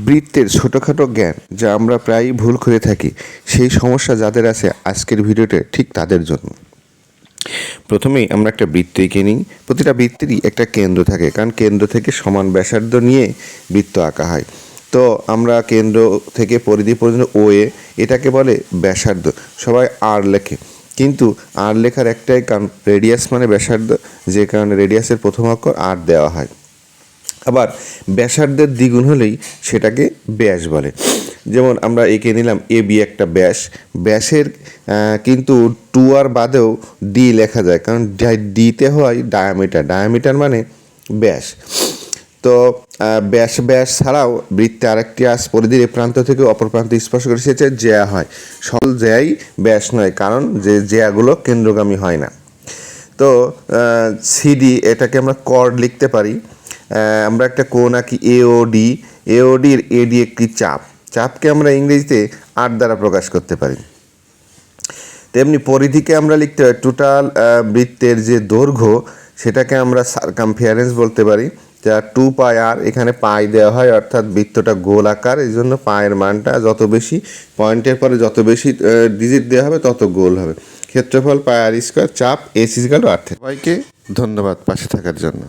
বৃত্তের ছোটোখাটো জ্ঞান যা আমরা প্রায়ই ভুল করে থাকি, সেই সমস্যা যাদের আছে আজকের ভিডিওতে ঠিক তাদের জন্য। প্রথমেই আমরা একটা বৃত্ত এঁকে নিই। প্রতিটা বৃত্তেরই একটা কেন্দ্র থাকে, কারণ কেন্দ্র থেকে সমান ব্যাসার্ধ নিয়ে বৃত্ত আঁকা হয়। তো আমরা কেন্দ্র থেকে পরিধি পর্যন্ত OA, এটাকে বলে ব্যাসার্ধ। সবাই আর লেখে, কিন্তু আর লেখার একটাই কারণ, রেডিয়াস মানে ব্যাসার্ধ, যে কারণে রেডিয়াসের প্রথম অক্ষর আর দেওয়া হয়। আবার ব্যাসার্ধের দ্বিগুণ হলেই সেটাকে ব্যাস বলে। যেমন আমরা এঁকে নিলাম AB একটা ব্যাস, ব্যাসের কিন্তু 2R বাদেও ডি লেখা যায়, কারণ ডিতে হয় ডায়ামিটার, ডায়ামিটার মানে ব্যাস। তো ব্যাস ছাড়াও বৃত্তে আরেকটি পরিধির এ প্রান্ত থেকে অপর প্রান্ত স্পর্শ করে সেটা জ্যা হয়। সকল জ্যাই ব্যাস নয়, কারণ যে জ্যাগুলো কেন্দ্রগামী হয় না। তো CD, এটাকে আমরা কর্ড লিখতে পারি। আমরা একটা কোণ আঁকি AODর AD একটি চাপকে আমরা ইংরেজিতে আর দ্বারা প্রকাশ করতে পারি। তেমনি পরিধিকে আমরা লিখতে পারি টোটাল বৃত্তের যে দৈর্ঘ্য, সেটাকে আমরা সার্কামফারেন্স বলতে পারি, যা 2πr। এখানে পাই দেওয়া হয়, অর্থাৎ বৃত্তটা গোল আকার, এই জন্য পায়ের মানটা যত বেশি, পয়েন্টের পরে যত বেশি ডিজিট দেওয়া হবে তত গোল হবে। ক্ষেত্রফল πr², চাপ S = 8। সবাইকে ধন্যবাদ পাশে থাকার জন্য।